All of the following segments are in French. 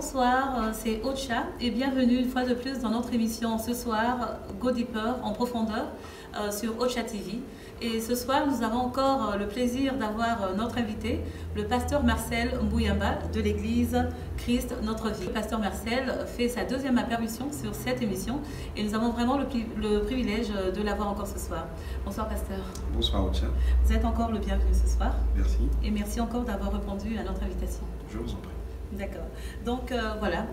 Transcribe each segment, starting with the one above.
bonsoir, c'est Ocha et bienvenue une fois de plus dans notre émission ce soir, Go Deeper en profondeur sur Ocha TV. Et ce soir, nous avons encore le plaisir d'avoir notre invité, le pasteur Marcel Mbouyamba de l'église Christ Notre Vie. Le pasteur Marcel fait sa deuxième apparition sur cette émission et nous avons vraiment le privilège de l'avoir encore ce soir. Bonsoir pasteur. Bonsoir Ocha. Vous êtes encore le bienvenu ce soir. Merci. Et merci encore d'avoir répondu à notre invitation. Je vous en prie. D'accord. Donc voilà.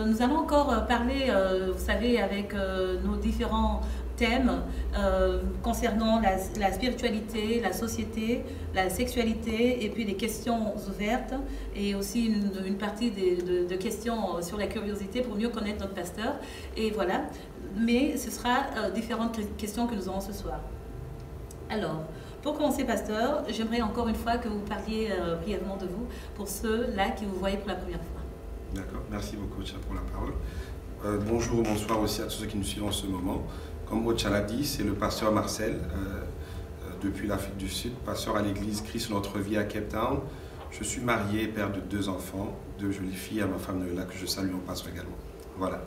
Nous allons encore parler, vous savez, avec nos différents thèmes concernant la spiritualité, la société, la sexualité et puis des questions ouvertes et aussi une partie de questions sur la curiosité pour mieux connaître notre pasteur. Et voilà. Mais ce sera différentes questions que nous aurons ce soir. Alors, pour commencer, pasteur, j'aimerais encore une fois que vous parliez brièvement de vous pour ceux-là qui vous voyaient pour la première fois. D'accord, merci beaucoup Ocha pour la parole. Bonjour, bonsoir aussi à tous ceux qui nous suivent en ce moment. Comme Ocha l'a dit, c'est le pasteur Marcel, depuis l'Afrique du Sud, pasteur à l'église Christ Notre Vie à Cape Town. Je suis marié, père de 2 enfants, 2 jolies filles, à ma femme Noëlla que je salue en passant également. Voilà.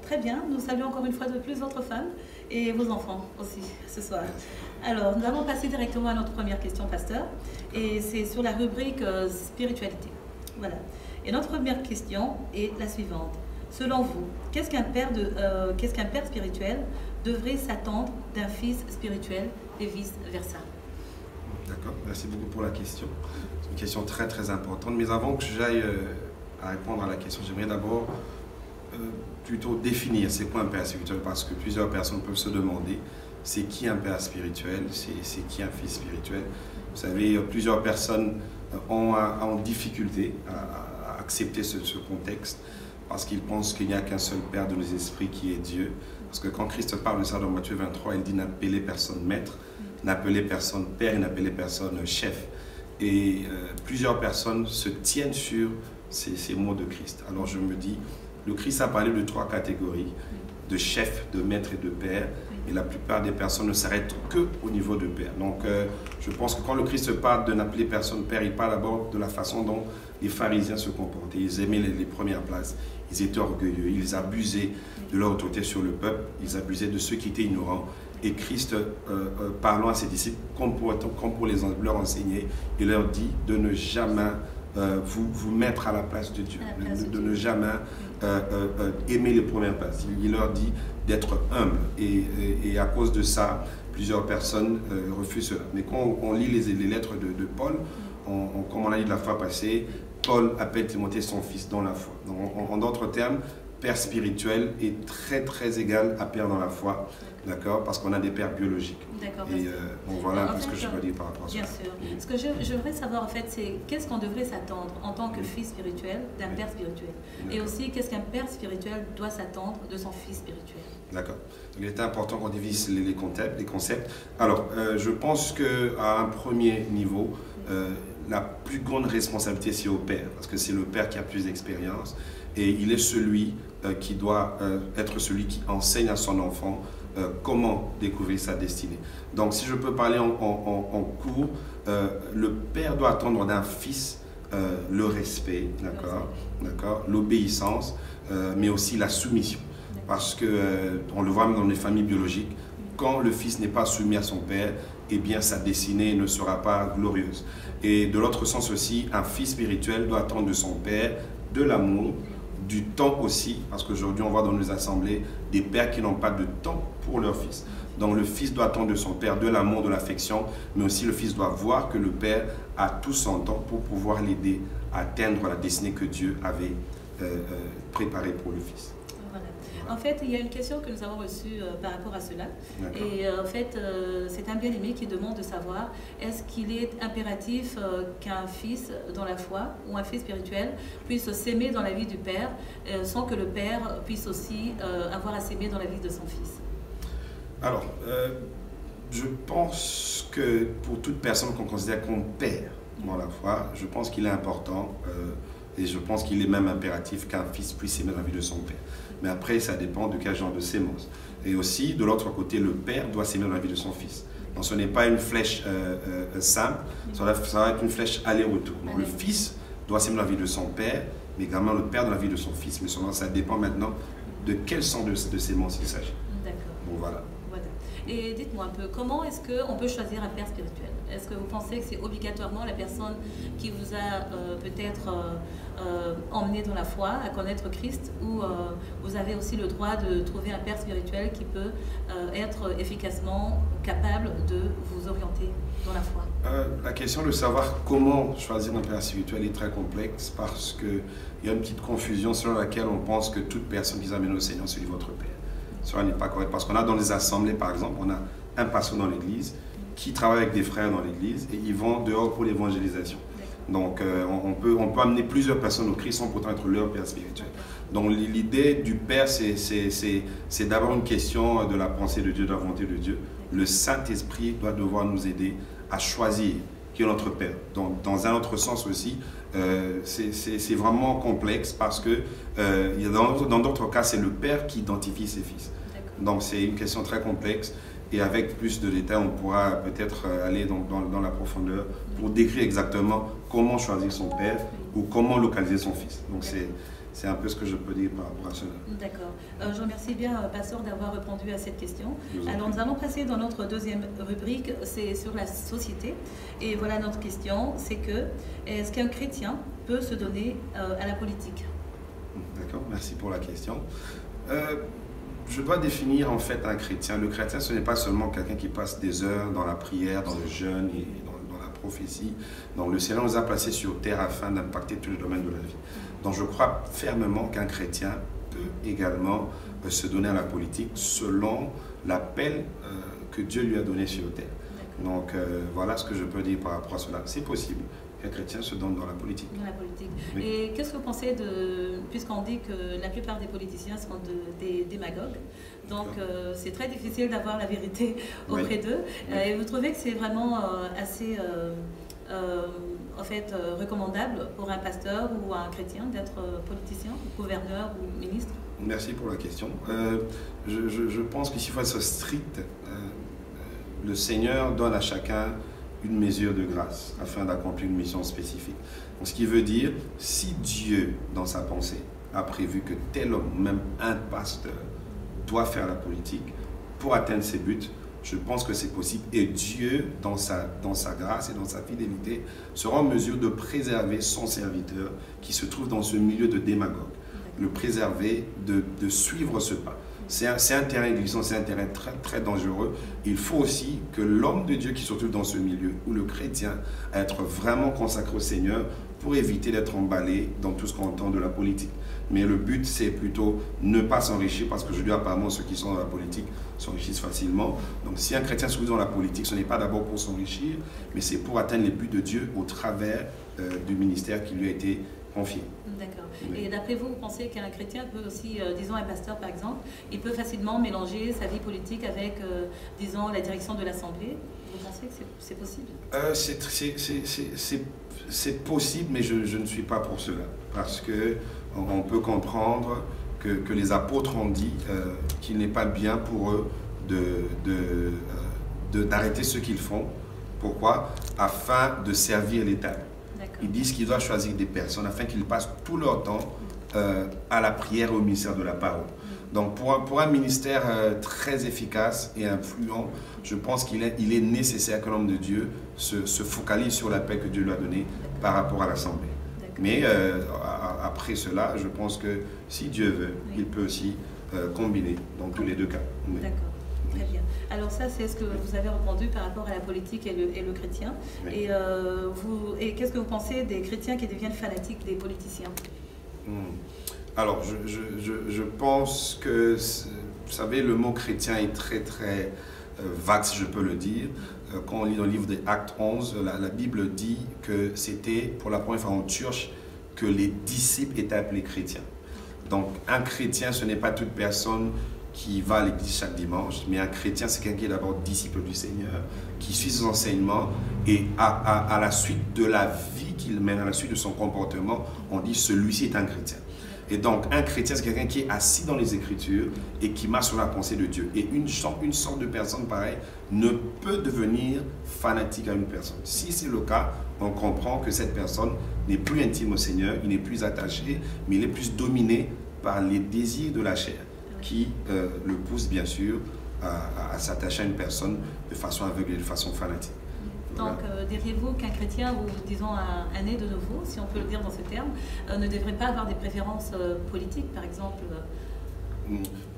Très bien, nous saluons encore une fois de plus votre femme et vos enfants aussi ce soir. Merci. Alors, nous allons passer directement à notre première question, pasteur, et c'est sur la rubrique spiritualité. Voilà. Et notre première question est la suivante. Selon vous, qu'est-ce qu'un père spirituel devrait s'attendre d'un fils spirituel et vice-versa? D'accord, merci beaucoup pour la question. C'est une question très très importante. Mais avant que j'aille à répondre à la question, j'aimerais d'abord plutôt définir c'est quoi un père spirituel, parce que plusieurs personnes peuvent se demander c'est qui un père spirituel, c'est qui un fils spirituel. Vous savez, plusieurs personnes ont difficulté à accepter ce contexte parce qu'ils pensent qu'il n'y a qu'un seul père de nos esprits qui est Dieu. Parce que quand Christ parle de ça dans Matthieu 23, il dit n'appelez personne maître, n'appelez personne père, n'appelez personne chef. Et plusieurs personnes se tiennent sur ces mots de Christ. Alors je me dis, le Christ a parlé de 3 catégories, de chef, de maître et de père. Et la plupart des personnes ne s'arrêtent qu'au niveau de père. Donc je pense que quand le Christ parle de n'appeler personne père, il parle d'abord de la façon dont les pharisiens se comportaient. Ils aimaient les premières places, ils étaient orgueilleux, ils abusaient de leur autorité sur le peuple, ils abusaient de ceux qui étaient ignorants. Et Christ, parlant à ses disciples, comme pour leur enseigner, il leur dit de ne jamais vous mettre à la place de Dieu, de ne jamais aimer les premières places. Il leur dit d'être humble et à cause de ça, plusieurs personnes refusent cela. Mais quand on lit les lettres de Paul, comme on a dit la fois passée, Paul appelle Timothée son fils dans la foi. Donc, en d'autres termes, père spirituel est très très égal à père dans la foi, d'accord, parce qu'on a des pères biologiques. D'accord. Et bon, voilà un peu ce que je peux dire par rapport à ça. Bien sûr. Ce que je voudrais savoir en fait, c'est qu'est-ce qu'on devrait s'attendre en tant que fils spirituel d'un père spirituel, et aussi qu'est-ce qu'un père spirituel doit s'attendre de son fils spirituel. D'accord. Il est important qu'on divise les concepts. Alors, je pense qu'à un premier niveau, la plus grande responsabilité c'est au père, parce que c'est le père qui a plus d'expérience et il est celui qui doit être celui qui enseigne à son enfant comment découvrir sa destinée. Donc si je peux parler en cours, le père doit attendre d'un fils le respect, d'accord, l'obéissance, mais aussi la soumission. Parce que on le voit même dans les familles biologiques, quand le fils n'est pas soumis à son père, eh bien sa destinée ne sera pas glorieuse. Et de l'autre sens aussi, un fils spirituel doit attendre de son père de l'amour, du temps aussi, parce qu'aujourd'hui on voit dans nos assemblées des pères qui n'ont pas de temps pour leur fils. Donc le fils doit attendre de son père de l'amour, de l'affection, mais aussi le fils doit voir que le père a tout son temps pour pouvoir l'aider à atteindre la destinée que Dieu avait préparée pour le fils. En fait, il y a une question que nous avons reçue par rapport à cela. Et en fait, c'est un bien-aimé qui demande de savoir est-ce qu'il est impératif qu'un fils dans la foi ou un fils spirituel puisse s'aimer dans la vie du père sans que le père puisse aussi avoir à s'aimer dans la vie de son fils? Alors, je pense que pour toute personne qu'on considère comme père dans la foi, je pense qu'il est important et je pense qu'il est même impératif qu'un fils puisse s'aimer dans la vie de son père. Mais après, ça dépend de quel genre de sémence. Et aussi, de l'autre côté, le père doit s'aimer dans la vie de son fils. Donc ce n'est pas une flèche simple, ça va être une flèche aller-retour. Donc le fils doit s'aimer dans la vie de son père, également le père dans la vie de son fils. Mais seulement ça dépend maintenant de quel sens de sémence il s'agit. D'accord. Donc voilà. Et dites-moi un peu, comment est-ce qu'on peut choisir un père spirituel? Est-ce que vous pensez que c'est obligatoirement la personne qui vous a peut-être emmené dans la foi, à connaître Christ, ou vous avez aussi le droit de trouver un père spirituel qui peut être efficacement capable de vous orienter dans la foi? La question de savoir comment choisir un père spirituel est très complexe parce qu'il y a une petite confusion selon laquelle on pense que toute personne qui amène au Seigneur, c'est votre père. Cela n'est pas correct parce qu'on a dans les assemblées, par exemple, on a un pasteur dans l'église qui travaille avec des frères dans l'église et ils vont dehors pour l'évangélisation. Donc on peut amener plusieurs personnes au Christ sans pourtant être leur père spirituel. Donc l'idée du père, c'est d'abord une question de la pensée de Dieu, de la volonté de Dieu. Le Saint-Esprit doit devoir nous aider à choisir qui est notre père. Donc dans un autre sens aussi, c'est vraiment complexe parce que dans d'autres cas, c'est le père qui identifie ses fils. Donc c'est une question très complexe et avec plus de détails, on pourra peut-être aller dans la profondeur pour décrire exactement comment choisir son père ou comment localiser son fils. Donc c'est un peu ce que je peux dire par rapport à cela. D'accord. Je remercie bien, Pasteur, d'avoir répondu à cette question. Alors, nous allons passer dans notre deuxième rubrique, c'est sur la société. Et voilà notre question, c'est que, est-ce qu'un chrétien peut se donner à la politique? D'accord, merci pour la question. Je dois définir en fait un chrétien. Le chrétien, ce n'est pas seulement quelqu'un qui passe des heures dans la prière, dans le jeûne et dans la prophétie. Donc le Seigneur nous a placés sur terre afin d'impacter tous les domaines de la vie. Donc je crois fermement qu'un chrétien peut également se donner à la politique selon l'appel que Dieu lui a donné sur terre. Donc voilà ce que je peux dire par rapport à cela. C'est possible qu'un chrétien se donne dans la politique. Dans la politique. Oui. Et qu'est-ce que vous pensez puisqu'on dit que la plupart des politiciens sont des démagogues, donc c'est très difficile d'avoir la vérité auprès d'eux. Et vous trouvez que c'est vraiment assez en fait, recommandable pour un pasteur ou un chrétien d'être politicien, gouverneur ou ministre? Merci pour la question. Je pense qu'ici, il faut être strict. Le Seigneur donne à chacun une mesure de grâce afin d'accomplir une mission spécifique. Donc, ce qui veut dire, si Dieu, dans sa pensée, a prévu que tel homme, même un pasteur, doit faire la politique pour atteindre ses buts, je pense que c'est possible. Et Dieu, dans sa grâce et dans sa fidélité, sera en mesure de préserver son serviteur qui se trouve dans ce milieu de démagogue. Le préserver, de suivre ce pas. C'est un terrain glissant, c'est un terrain très, très dangereux. Il faut aussi que l'homme de Dieu qui se trouve dans ce milieu, ou le chrétien, être vraiment consacré au Seigneur pour éviter d'être emballé dans tout ce qu'on entend de la politique. Mais le but, c'est plutôt ne pas s'enrichir, parce que je dis apparemment ceux qui sont dans la politique s'enrichissent facilement. Donc si un chrétien se trouve dans la politique, ce n'est pas d'abord pour s'enrichir, mais c'est pour atteindre les buts de Dieu au travers du ministère qui lui a été confié. D'accord. Et d'après vous, vous pensez qu'un chrétien peut aussi, disons un pasteur par exemple, il peut facilement mélanger sa vie politique avec, disons, la direction de l'Assemblée? Vous pensez que c'est possible? C'est possible, mais je ne suis pas pour cela. Parce qu'on peut comprendre que les apôtres ont dit qu'il n'est pas bien pour eux d'arrêter ce qu'ils font. Pourquoi? Afin de servir l'État. Ils disent qu'ils doivent choisir des personnes afin qu'ils passent tout leur temps à la prière et au ministère de la parole. Donc pour un ministère très efficace et influent, je pense qu'il est nécessaire que l'homme de Dieu se focalise sur l'appel que Dieu lui a donné par rapport à l'Assemblée. Mais après cela, je pense que si Dieu veut, il peut aussi combiner dans tous les deux cas. D'accord. Très bien. Alors ça, c'est ce que vous avez répondu par rapport à la politique et le chrétien. Oui. Et qu'est-ce que vous pensez des chrétiens qui deviennent fanatiques des politiciens? Alors, je pense que, vous savez, le mot chrétien est très, très vague, si je peux le dire. Quand on lit dans le livre des Actes 11, la Bible dit que c'était pour la première fois en Turche que les disciples étaient appelés chrétiens. Donc, un chrétien, ce n'est pas toute personne qui va à l'église chaque dimanche, mais un chrétien, c'est quelqu'un qui est d'abord disciple du Seigneur, qui suit ses enseignements et à la suite de la vie qu'il mène, à la suite de son comportement, on dit celui-ci est un chrétien. Et donc, un chrétien, c'est quelqu'un qui est assis dans les Écritures et qui marche sur la pensée de Dieu. Et une sorte de personne pareille ne peut devenir fanatique à une personne. Si c'est le cas, on comprend que cette personne n'est plus intime au Seigneur, il n'est plus attaché, mais il est plus dominé par les désirs de la chair qui le poussent bien sûr à s'attacher à une personne de façon aveugle et de façon fanatique. Donc, diriez-vous qu'un chrétien, ou disons un né de nouveau, si on peut le dire dans ce terme, ne devrait pas avoir des préférences politiques, par exemple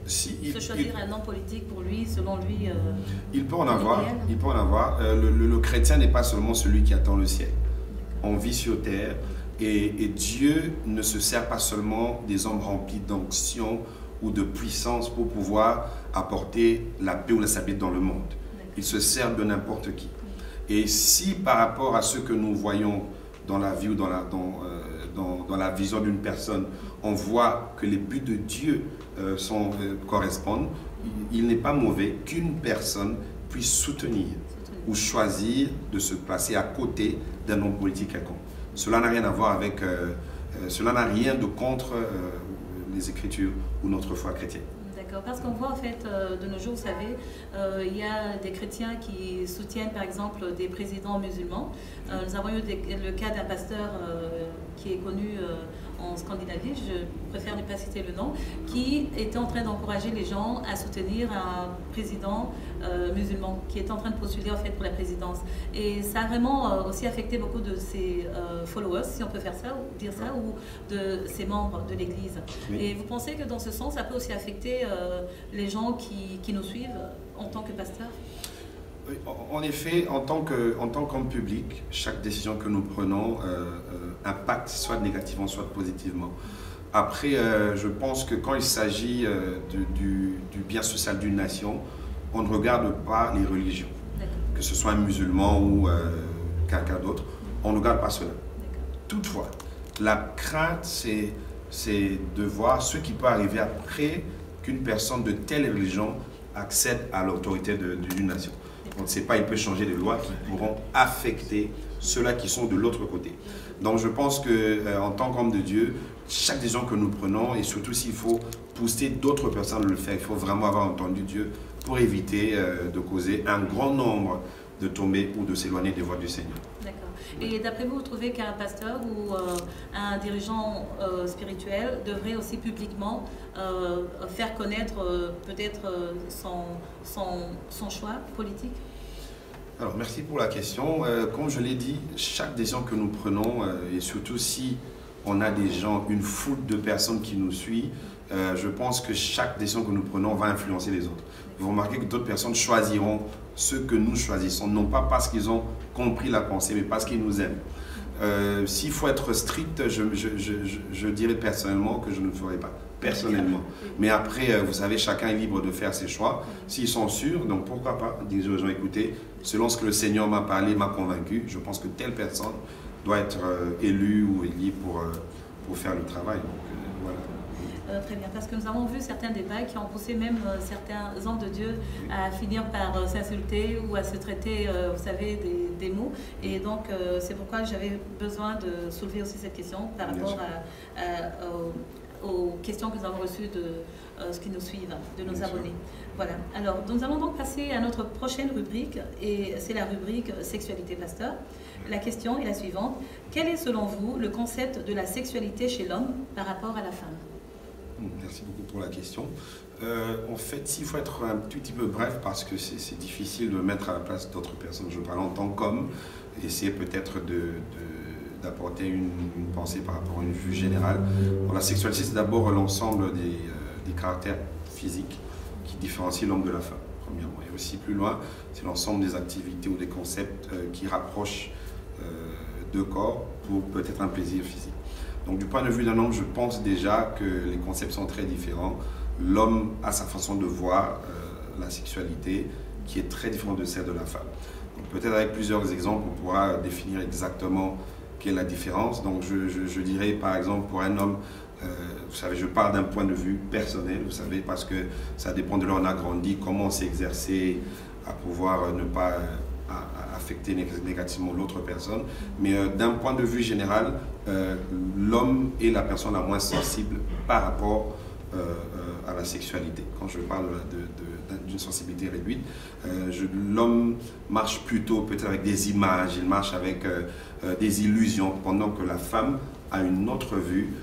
se choisir un nom politique pour lui, selon lui il peut en avoir. Il peut en avoir. Le chrétien n'est pas seulement celui qui attend le ciel. On vit sur terre et Dieu ne se sert pas seulement des hommes remplis d'onction ou de puissance pour pouvoir apporter la paix ou la stabilité dans le monde. Il se sert de n'importe qui. Et si par rapport à ce que nous voyons dans la vie ou dans la vision d'une personne, on voit que les buts de Dieu correspondent, il n'est pas mauvais qu'une personne puisse soutenir ou choisir de se placer à côté d'un homme politique quelconque. Cela n'a rien à voir avec, cela n'a rien de contre les Écritures ou notre foi chrétienne. D'accord, parce qu'on voit en fait de nos jours, vous savez, il y a des chrétiens qui soutiennent par exemple des présidents musulmans. Nous avons eu le cas d'un pasteur qui est connu en Scandinavie, je préfère ne pas citer le nom, qui était en train d'encourager les gens à soutenir un président musulman qui était en train de postuler en fait pour la présidence. Et ça a vraiment aussi affecté beaucoup de ses followers, si on peut faire ça, ou dire ça, ou de ses membres de l'Église. Oui. Et vous pensez que dans ce sens, ça peut aussi affecter les gens qui nous suivent en tant que pasteur? En effet, en tant qu'homme public, chaque décision que nous prenons impacte soit négativement, soit positivement. Après, je pense que quand il s'agit du bien social d'une nation, on ne regarde pas les religions. Que ce soit un musulman ou quelqu'un d'autre, on ne regarde pas cela. Toutefois, la crainte, c'est de voir ce qui peut arriver après qu'une personne de telle religion accède à l'autorité d'une nation. On ne sait pas, il peut changer des lois qui pourront affecter ceux-là qui sont de l'autre côté. Donc je pense qu'en tant qu'homme de Dieu, chaque décision que nous prenons, et surtout s'il faut pousser d'autres personnes à le faire, il faut vraiment avoir entendu Dieu pour éviter de causer un grand nombre de tomber ou de s'éloigner des voies du Seigneur. D'accord. Et d'après vous, vous trouvez qu'un pasteur ou un dirigeant spirituel devrait aussi publiquement faire connaître peut-être son choix politique? Alors, merci pour la question. Comme je l'ai dit, chaque décision que nous prenons, et surtout si on a des gens, une foule de personnes qui nous suivent, je pense que chaque décision que nous prenons va influencer les autres. Vous remarquez que d'autres personnes choisiront ce que nous choisissons, non pas parce qu'ils ont compris la pensée, mais parce qu'ils nous aiment. S'il faut être strict, je dirais personnellement que je ne le ferai pas, personnellement. Mais après, vous savez, chacun est libre de faire ses choix. S'ils sont sûrs, donc pourquoi pas dire aux gens, écoutez, selon ce que le Seigneur m'a parlé, m'a convaincu, je pense que telle personne doit être élue ou élue pour faire le travail. Donc, voilà. Très bien, parce que nous avons vu certains débats qui ont poussé même certains hommes de Dieu à finir par s'insulter ou à se traiter, vous savez, des mots. Et donc, c'est pourquoi j'avais besoin de soulever aussi cette question par rapport aux questions que nous avons reçues de ceux qui nous suivent, de nos abonnés. Voilà. Alors, nous allons donc passer à notre prochaine rubrique, et c'est la rubrique Sexualité Pasteur. La question est la suivante. Quel est, selon vous, le concept de la sexualité chez l'homme par rapport à la femme? Merci beaucoup pour la question. En fait, s'il faut être un tout petit peu bref, parce que c'est difficile de mettre à la place d'autres personnes, je parle en tant qu'homme, essayer peut-être d'apporter une pensée par rapport à une vue générale. Bon, la sexualité, c'est d'abord l'ensemble des caractères physiques qui différencient l'homme de la femme, premièrement. Et aussi plus loin, c'est l'ensemble des activités ou des concepts qui rapprochent deux corps pour peut-être un plaisir physique. Donc du point de vue d'un homme, je pense déjà que les concepts sont très différents. L'homme a sa façon de voir la sexualité qui est très différente de celle de la femme. Peut-être avec plusieurs exemples, on pourra définir exactement quelle est la différence. Donc je dirais par exemple pour un homme, vous savez, je parle d'un point de vue personnel, vous savez, parce que ça dépend de là où on a grandi, comment on s'est exercé à pouvoir ne pas affecter négativement l'autre personne. Mais d'un point de vue général, l'homme est la personne la moins sensible par rapport à la sexualité. Quand je parle d'une sensibilité réduite, l'homme marche plutôt peut-être avec des images, il marche avec des illusions, pendant que la femme a une autre vue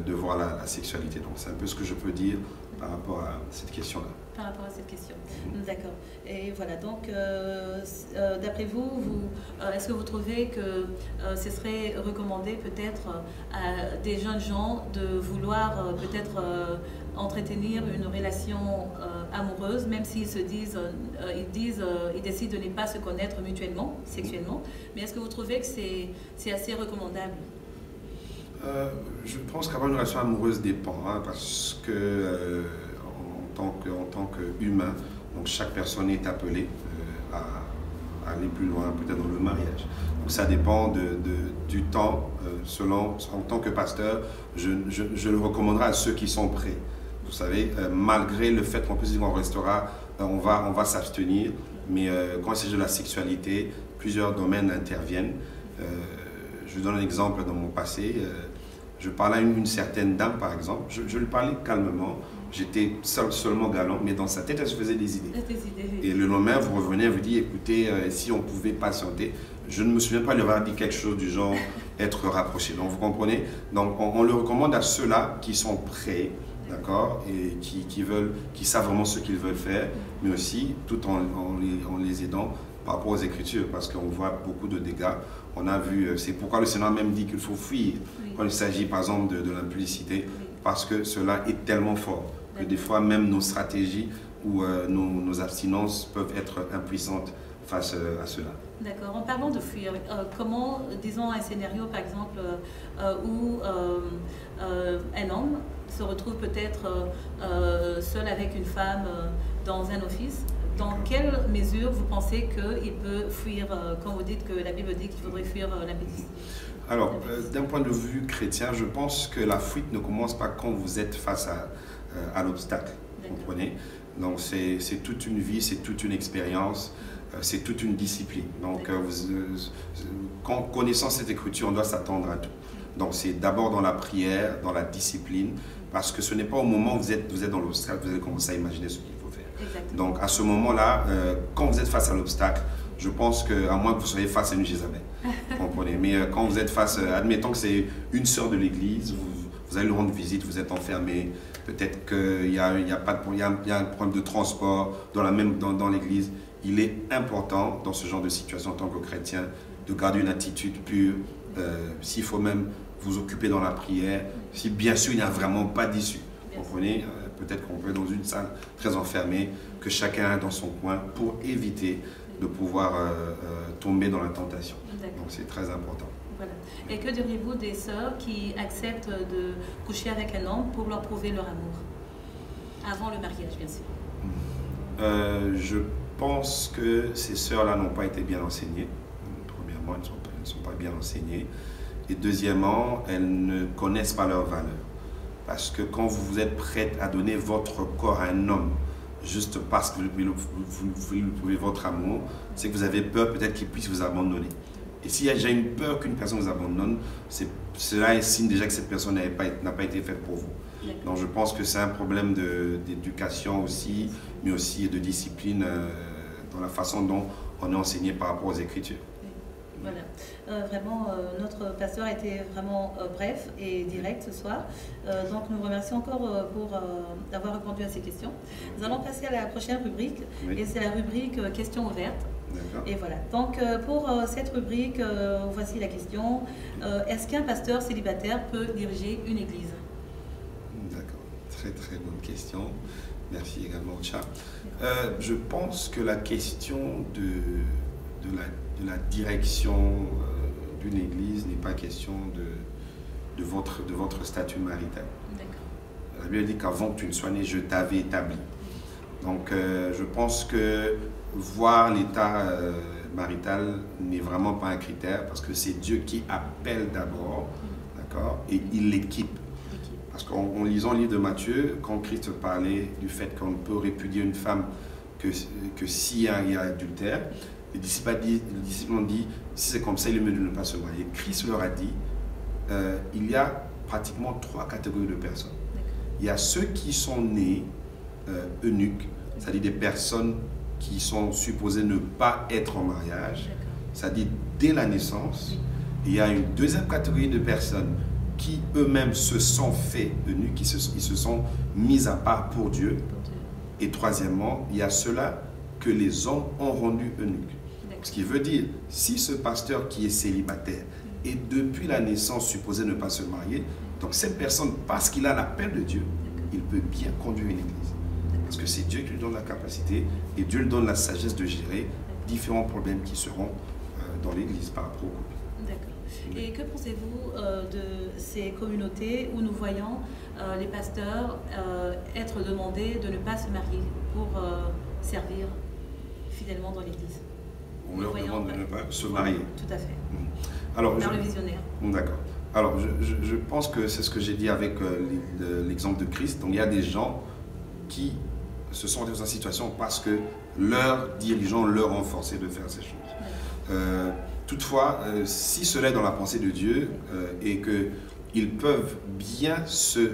de voir la sexualité. Donc c'est un peu ce que je peux dire par rapport à cette question-là. Par rapport à cette question. D'accord. Et voilà, donc d'après vous, est-ce que vous trouvez que ce serait recommandé peut-être à des jeunes gens de vouloir peut-être entretenir une relation amoureuse, même s'ils se disent, ils décident de ne pas se connaître mutuellement, sexuellement, mais est-ce que vous trouvez que c'est assez recommandable? Je pense qu'avoir une relation amoureuse dépend, hein, parce que en tant qu'humain, donc chaque personne est appelée à aller plus loin, peut-être dans le mariage. Donc ça dépend du temps. En tant que pasteur, je le recommanderai à ceux qui sont prêts. Vous savez, malgré le fait qu'on puisse dire qu'on restera, on va s'abstenir, mais quand il s'agit de la sexualité, plusieurs domaines interviennent. Je vous donne un exemple dans mon passé. Je parlais à une certaine dame, par exemple. Je lui parlais calmement. J'étais seulement galant, mais dans sa tête, elle se faisait des idées. Et le lendemain, vous revenez, elle vous dit, écoutez, si on pouvait patienter. Je ne me souviens pas lui avoir dit quelque chose du genre être rapproché. Donc, vous comprenez? Donc, on le recommande à ceux-là qui sont prêts, d'accord, et qui savent vraiment ce qu'ils veulent faire, mais aussi tout en les aidant par rapport aux Écritures, parce qu'on voit beaucoup de dégâts. On a vu, c'est pourquoi le Seigneur même dit qu'il faut fuir quand il s'agit par exemple de l'impudicité, parce que cela est tellement fort que des fois même nos stratégies ou nos abstinences peuvent être impuissantes face à cela. D'accord. En parlant de fuir, comment, disons un scénario par exemple où un homme se retrouve peut-être seul avec une femme dans un office, dans quelle mesure vous pensez qu'il peut fuir, quand vous dites que la Bible dit qu'il faudrait fuir l'impudicité? Alors, d'un point de vue chrétien, je pense que la fuite ne commence pas quand vous êtes face à l'obstacle, vous comprenez? Donc, c'est toute une vie, c'est toute une expérience, c'est toute une discipline. Donc, connaissant cette écriture, on doit s'attendre à tout. Donc, c'est d'abord dans la prière, dans la discipline, parce que ce n'est pas au moment où vous êtes dans l'obstacle que vous allez commencer à imaginer ce qu'il faut faire. Exactement. Donc, à ce moment-là, quand vous êtes face à l'obstacle, je pense qu'à moins que vous soyez face à une Jézabel, vous comprenez. Mais quand vous êtes face, admettons que c'est une sœur de l'église, vous allez lui rendre visite, vous êtes enfermé, peut-être qu'il y a un problème de transport dans l'église. Il est important, dans ce genre de situation en tant que chrétien, de garder une attitude pure, s'il faut même vous occuper dans la prière, si bien sûr il n'y a vraiment pas d'issue. Vous comprenez, peut-être qu'on peut être dans une salle très enfermée, que chacun est dans son coin pour éviter de pouvoir tomber dans la tentation. Donc c'est très important. Voilà. Et que diriez-vous des sœurs qui acceptent de coucher avec un homme pour leur prouver leur amour? Avant le mariage, bien sûr. Je pense que ces sœurs-là n'ont pas été bien enseignées. Premièrement, elles ne sont pas bien enseignées. Et deuxièmement, elles ne connaissent pas leurs valeurs. Parce que quand vous êtes prête à donner votre corps à un homme, juste parce que vous lui prouvez votre amour, c'est que vous avez peur peut-être qu'il puisse vous abandonner. Et s'il y a déjà une peur qu'une personne vous abandonne, cela est signe déjà que cette personne n'a pas été faite pour vous. Donc je pense que c'est un problème d'éducation aussi, mais aussi de discipline dans la façon dont on est enseigné par rapport aux Écritures. Voilà. Vraiment, notre pasteur a été vraiment bref et direct ce soir. Donc, nous remercions encore pour d'avoir répondu à ces questions. Nous allons passer à la prochaine rubrique, et c'est la rubrique questions ouvertes. Et voilà. Donc, pour cette rubrique, voici la question. Est-ce qu'un pasteur célibataire peut diriger une église? D'accord. Très, très bonne question. Merci également, Tcha. Je pense que la question de la direction d'une église n'est pas question de votre statut marital. La Bible dit qu'avant que tu ne sois né, je t'avais établi. Donc je pense que voir l'état marital n'est vraiment pas un critère, parce que c'est Dieu qui appelle d'abord, d'accord, et il l'équipe. Parce qu'en lisant le livre de Matthieu, quand Christ parlait du fait qu'on ne peut répudier une femme que s'il y a adultère, les disciples ont dit, si c'est comme ça, il est mieux de ne pas se marier. Christ leur a dit, il y a pratiquement 3 catégories de personnes. Il y a ceux qui sont nés eunuques, c'est-à-dire des personnes qui sont supposées ne pas être en mariage, c'est-à-dire dès la naissance. Il y a une deuxième catégorie de personnes qui eux-mêmes se sont fait eunuques, ils se sont mis à part pour Dieu. Et troisièmement, il y a ceux-là que les hommes ont rendus eunuques. Ce qui veut dire, si ce pasteur qui est célibataire est depuis la naissance supposé ne pas se marier, donc cette personne, parce qu'il a l'appel de Dieu, il peut bien conduire une église. Parce que c'est Dieu qui lui donne la capacité et Dieu lui donne la sagesse de gérer différents problèmes qui seront dans l'église par rapport au couple. D'accord. Et que pensez-vous de ces communautés où nous voyons les pasteurs être demandés de ne pas se marier pour servir fidèlement dans l'église? On leur demande de ne pas se marier. Tout à fait. Alors, par le visionnaire. D'accord. Alors, je pense que c'est ce que j'ai dit avec l'exemple de Christ. Donc, il y a des gens qui se sont dans cette situation parce que leurs dirigeants leur ont forcé de faire ces choses. Toutefois, si cela est dans la pensée de Dieu et qu'ils peuvent bien se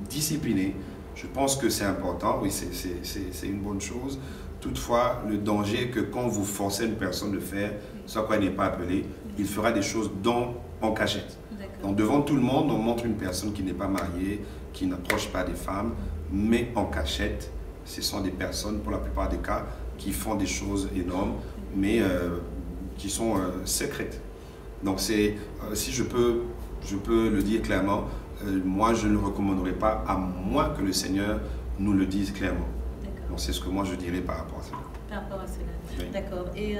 discipliner, je pense que c'est important, oui, c'est une bonne chose. Toutefois, le danger est que quand vous forcez une personne de faire ce à quoi elle n'est pas appelée, il fera des choses en cachette. Donc devant tout le monde, on montre une personne qui n'est pas mariée, qui n'approche pas des femmes, mais en cachette, ce sont des personnes, pour la plupart des cas, qui font des choses énormes, mais qui sont secrètes. Donc si je peux le dire clairement, moi je ne le recommanderais pas, à moins que le Seigneur nous le dise clairement. Donc c'est ce que moi je dirais par rapport à cela. Par rapport à cela. Oui. D'accord. Et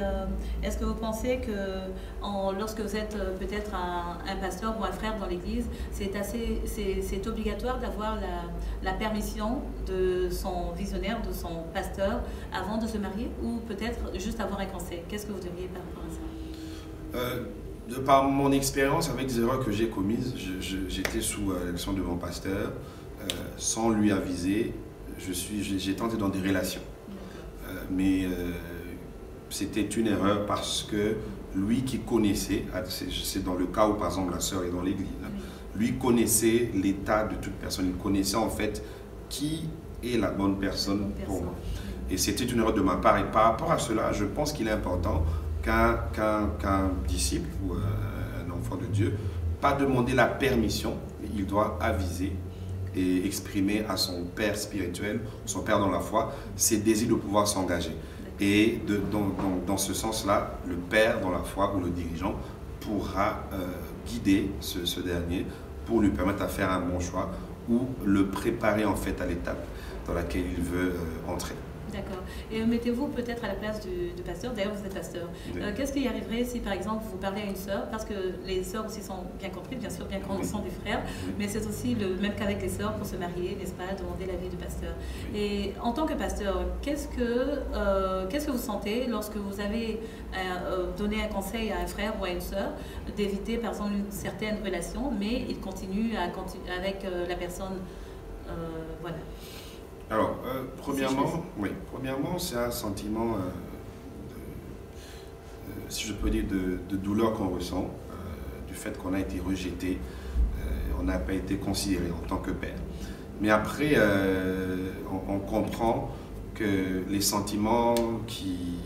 est-ce que vous pensez que lorsque vous êtes peut-être un pasteur ou un frère dans l'église, c'est obligatoire d'avoir la permission de son visionnaire, de son pasteur, avant de se marier, ou peut-être juste avoir un conseil? Qu'est-ce que vous diriez par rapport à ça? De par mon expérience avec les erreurs que j'ai commises, j'étais sous l'action de mon pasteur, sans lui aviser, j'ai tenté dans des relations. Mais c'était une erreur parce que lui qui connaissait, c'est dans le cas où par exemple la sœur est dans l'église, lui connaissait l'état de toute personne, il connaissait en fait qui est la bonne personne pour moi. Et c'était une erreur de ma part. Et par rapport à cela, je pense qu'il est important qu'un disciple ou un enfant de Dieu, pas demander la permission, mais il doit aviser et exprimer à son père spirituel, son père dans la foi, ses désirs de pouvoir s'engager. Et dans ce sens-là, le père dans la foi ou le dirigeant pourra guider ce dernier pour lui permettre de faire un bon choix ou le préparer en fait à l'étape dans laquelle il veut entrer. D'accord. Et mettez-vous peut-être à la place du pasteur. D'ailleurs, vous êtes pasteur. Oui. Qu'est-ce qui arriverait si, par exemple, vous parlez à une sœur, parce que les sœurs aussi sont bien comprises, bien sûr, bien qu'on sont des frères, mais c'est aussi le même qu'avec les sœurs pour se marier, n'est-ce pas, demander l'avis du pasteur. Et en tant que pasteur, qu'est-ce que vous sentez lorsque vous avez donné un conseil à un frère ou à une sœur d'éviter, par exemple, une certaine relation, mais il continue avec la personne, voilà. Alors, premièrement, c'est un sentiment, si je peux dire, de douleur qu'on ressent, du fait qu'on a été rejeté, on n'a pas été considéré en tant que père. Mais après, on comprend que les sentiments qui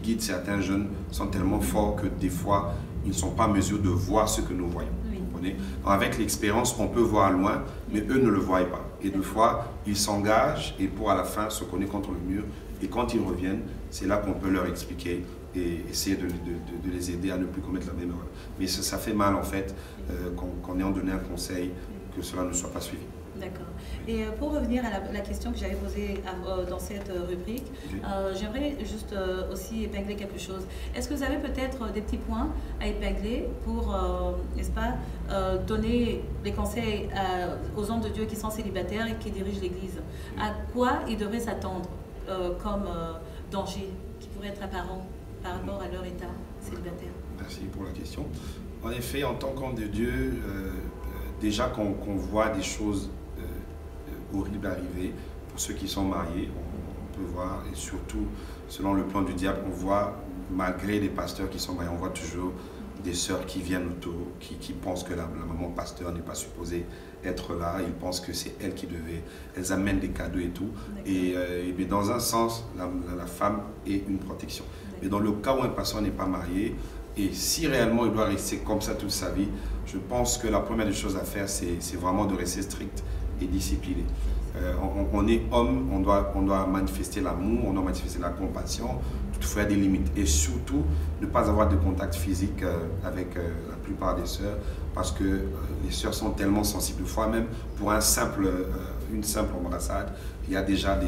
guident certains jeunes sont tellement forts que des fois, ils ne sont pas en mesure de voir ce que nous voyons. Oui. Avec l'expérience, on peut voir loin, mais eux ne le voient pas. Et des fois, ils s'engagent et pour à la fin se cogner contre le mur. Et quand ils reviennent, c'est là qu'on peut leur expliquer et essayer de les aider à ne plus commettre la même erreur. Mais ça fait mal en fait qu'on ait en donné un conseil, que cela ne soit pas suivi. D'accord. Et pour revenir à la question que j'avais posée dans cette rubrique, j'aimerais juste aussi épingler quelque chose. Est-ce que vous avez peut-être des petits points à épingler pour, n'est-ce pas, donner des conseils aux hommes de Dieu qui sont célibataires et qui dirigent l'Église? À quoi ils devraient s'attendre comme danger qui pourrait être apparent par rapport à leur état célibataire? Merci pour la question. En effet, en tant qu'homme de Dieu, déjà qu'on voit des choses horribles arriver, pour ceux qui sont mariés, on peut voir, et surtout selon le plan du diable, on voit, malgré les pasteurs qui sont mariés, on voit toujours des sœurs qui viennent autour, qui pensent que la maman pasteur n'est pas supposée être là. Ils pensent que c'est elle qui devait. Elles amènent des cadeaux et tout. Mais dans un sens, la femme est une protection. Mais dans le cas où un pasteur n'est pas marié, et si réellement il doit rester comme ça toute sa vie, je pense que la première des choses à faire, c'est vraiment de rester strict et discipliné. On est homme, on doit manifester l'amour, on doit manifester la compassion, toutefois il y a des limites. Et surtout, ne pas avoir de contact physique avec la plupart des sœurs, parce que les sœurs sont tellement sensibles. Des fois même, pour une simple embrassade, il y a déjà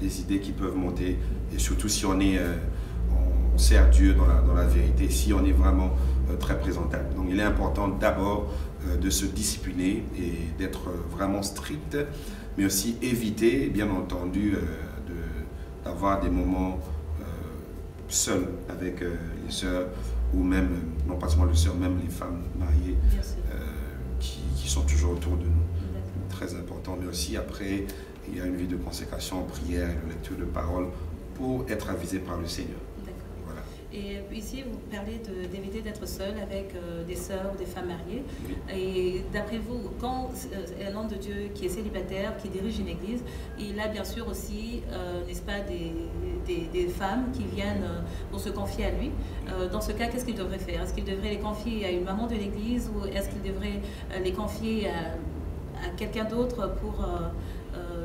des idées qui peuvent monter, et surtout si on sert Dieu dans la vérité, si on est vraiment très présentable. Donc il est important d'abord de se discipliner et d'être vraiment strict, mais aussi éviter, bien entendu, d'avoir des moments seuls avec les sœurs, ou même, non pas seulement les sœurs, même les femmes mariées qui sont toujours autour de nous. Très important, mais aussi après, il y a une vie de consécration, prière et de lecture de parole pour être avisé par le Seigneur. Et ici, vous parlez d'éviter d'être seul avec des sœurs ou des femmes mariées. Oui. Et d'après vous, quand un homme de Dieu qui est célibataire, qui dirige une église, il a bien sûr aussi, n'est-ce pas, des femmes qui viennent pour se confier à lui. Dans ce cas, qu'est-ce qu'il devrait faire? Est-ce qu'il devrait les confier à une maman de l'église, ou est-ce qu'il devrait les confier à quelqu'un d'autre pour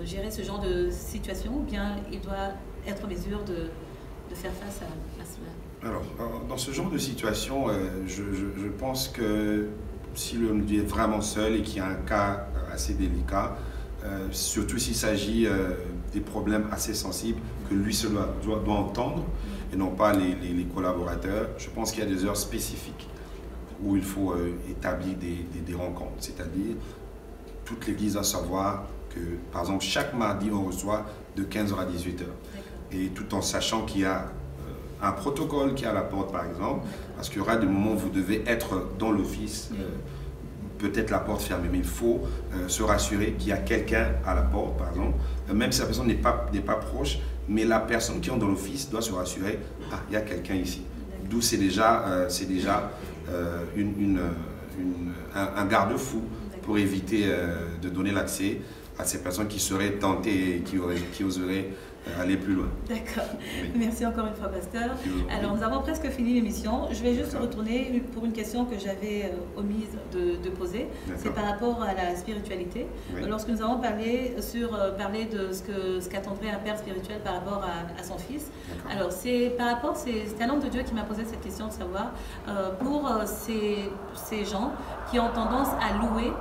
gérer ce genre de situation, ou bien il doit être en mesure de faire face à cela? Alors, dans ce genre de situation, je pense que si l'homme est vraiment seul et qu'il y a un cas assez délicat, surtout s'il s'agit des problèmes assez sensibles que lui seul doit entendre et non pas les collaborateurs, je pense qu'il y a des heures spécifiques où il faut établir des rencontres. C'est-à-dire, toute l'église doit savoir que, par exemple, chaque mardi, on reçoit de 15h à 18h. Et tout en sachant qu'il y a un protocole qui est à la porte, par exemple, parce qu'il y aura des moments où vous devez être dans l'office, peut-être la porte fermée, mais il faut se rassurer qu'il y a quelqu'un à la porte, par exemple, même si la personne n'est pas proche, mais la personne qui est dans l'office doit se rassurer, ah, il y a quelqu'un ici. D'où c'est déjà un garde-fou pour éviter de donner l'accès à ces personnes qui seraient tentées et qui oseraient aller plus loin. D'accord. Oui. Merci encore une fois, pasteur. Alors, nous avons presque fini l'émission. Je vais juste retourner pour une question que j'avais omise de poser. C'est par rapport à la spiritualité. Oui. Lorsque nous avons parlé de ce qu'attendrait un père spirituel par rapport à son fils. Alors, c'est un homme de Dieu qui m'a posé cette question de savoir, pour ces gens qui ont tendance à louer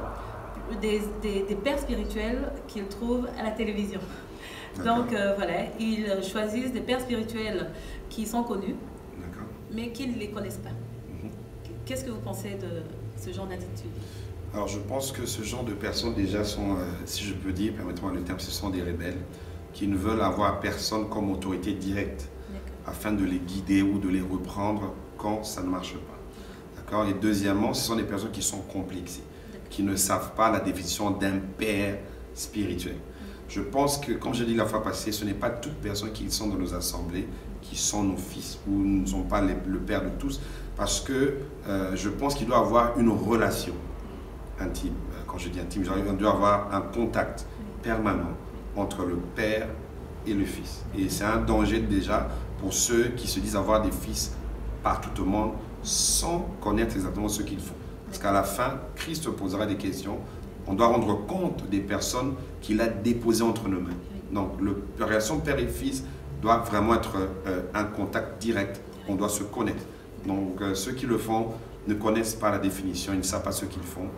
des pères spirituels qu'ils trouvent à la télévision. Donc voilà, ils choisissent des pères spirituels qui sont connus, mais qui ne les connaissent pas. Qu'est-ce que vous pensez de ce genre d'attitude? Alors je pense que ce genre de personnes déjà sont, si je peux dire, permettez-moi le terme, ce sont des rebelles qui ne veulent avoir personne comme autorité directe afin de les guider ou de les reprendre quand ça ne marche pas. D'accord? Et deuxièmement, ce sont des personnes qui sont complexées, qui ne savent pas la définition d'un père spirituel. Je pense que, comme je l'ai dit la fois passée, ce n'est pas toutes personnes qui sont dans nos assemblées qui sont nos fils ou ne sont pas le père de tous, parce que je pense qu'il doit y avoir une relation intime. Quand je dis intime, il doit y avoir un contact permanent entre le père et le fils. Et c'est un danger déjà pour ceux qui se disent avoir des fils partout au monde sans connaître exactement ce qu'ils font. Parce qu'à la fin, Christ posera des questions. On doit rendre compte des personnes qu'il a déposées entre nos mains. Donc, la relation père et fils doit vraiment être un contact direct. On doit se connaître. Donc, ceux qui le font ne connaissent pas la définition, ils ne savent pas ce qu'ils font.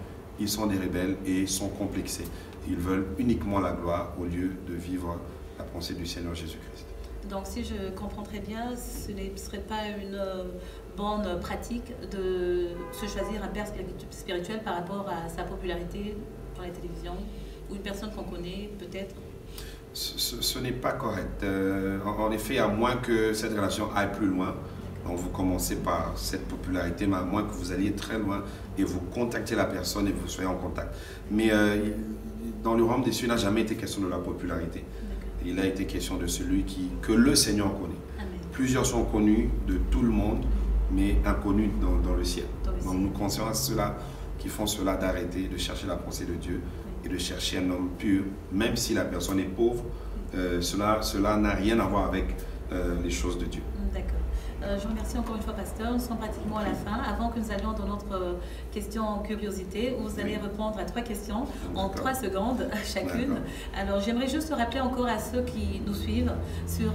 Ils sont des rebelles et sont complexés. Ils veulent uniquement la gloire au lieu de vivre la pensée du Seigneur Jésus-Christ. Donc, si je comprends très bien, ce ne serait pas une bonne pratique de se choisir un père spirituel par rapport à sa popularité dans les télévisions, ou une personne qu'on connaît peut-être? Ce n'est pas correct. En effet, à moins que cette relation aille plus loin, donc vous commencez par cette popularité, mais à moins que vous alliez très loin et vous contactez la personne et vous soyez en contact. Mais dans le royaume des cieux, il n'a jamais été question de la popularité. Il a été question de celui que le Seigneur connaît. plusieurs sont connus de tout le monde, mais inconnus dans le ciel. Donc nous conseillons à ceux-là qui font cela d'arrêter de chercher la pensée de Dieu et de chercher un homme pur, même si la personne est pauvre. Cela n'a rien à voir avec les choses de Dieu. D'accord. Je vous remercie encore une fois, pasteur. Nous sommes pratiquement à la fin. Avant que nous allions dans notre question curiosité, où vous allez répondre à 3 questions en 3 secondes chacune. Alors, j'aimerais juste rappeler encore à ceux qui nous suivent sur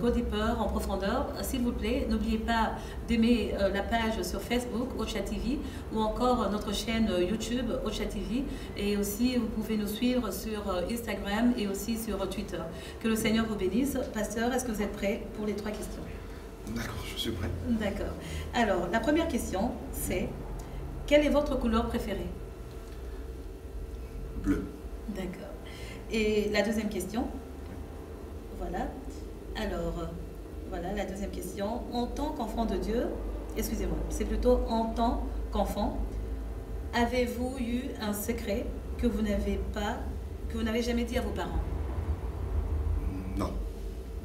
Go Deeper en profondeur, s'il vous plaît, n'oubliez pas d'aimer la page sur Facebook, Ocha TV, ou encore notre chaîne YouTube, Ocha TV. Et aussi, vous pouvez nous suivre sur Instagram et aussi sur Twitter. Que le Seigneur vous bénisse. Pasteur, est-ce que vous êtes prêt pour les 3 questions? D'accord, je suis prêt. D'accord. Alors, la première question, c'est quelle est votre couleur préférée? Bleu. D'accord. Et la deuxième question, voilà. Alors, voilà la deuxième question. En tant qu'enfant de Dieu, excusez-moi, c'est plutôt en tant qu'enfant, avez-vous eu un secret que vous n'avez jamais dit à vos parents? Non.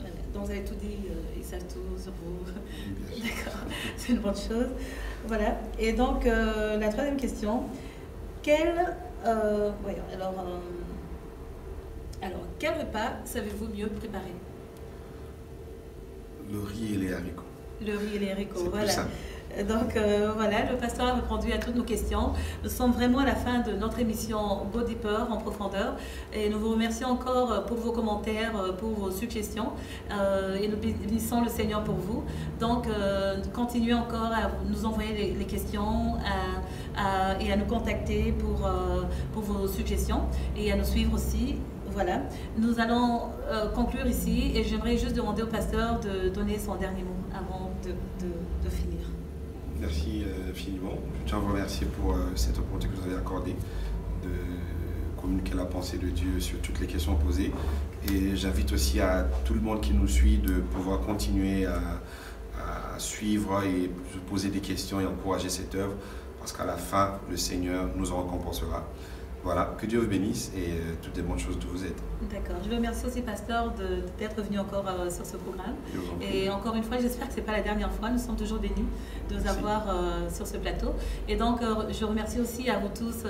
Voilà. Donc, vous avez tout dit, ils savent tout sur vous. D'accord, c'est une bonne chose. Voilà. Et donc, la troisième question, alors, quel repas savez-vous mieux préparer? Le riz et les haricots. Le riz et les haricots, voilà. Plus simple. Donc voilà, le pasteur a répondu à toutes nos questions. Nous sommes vraiment à la fin de notre émission Go Deeper en profondeur et nous vous remercions encore pour vos commentaires, pour vos suggestions et nous bénissons le Seigneur pour vous. Donc continuez encore à nous envoyer les questions et à nous contacter pour vos suggestions et à nous suivre aussi. Voilà, nous allons conclure ici et j'aimerais juste demander au pasteur de donner son dernier mot avant de finir. Merci infiniment. Je tiens à vous remercier pour cette opportunité que vous avez accordée de communiquer la pensée de Dieu sur toutes les questions posées. Et j'invite aussi à tout le monde qui nous suit de pouvoir continuer à suivre et se poser des questions et encourager cette œuvre parce qu'à la fin, le Seigneur nous en récompensera. Voilà, que Dieu vous bénisse et toutes les bonnes choses de vous aider. D'accord. Je vous remercie aussi, pasteur, d'être venu encore sur ce programme. Et encore une fois, j'espère que ce n'est pas la dernière fois. Nous sommes toujours bénis de vous avoir sur ce plateau. Et donc, je remercie aussi à vous tous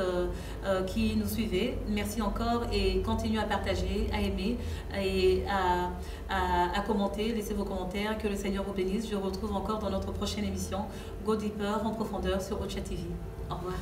qui nous suivez. Merci encore et continuez à partager, à aimer et à commenter. Laissez vos commentaires. Que le Seigneur vous bénisse. Je vous retrouve encore dans notre prochaine émission Go Deeper en profondeur sur Ocha TV. Au revoir.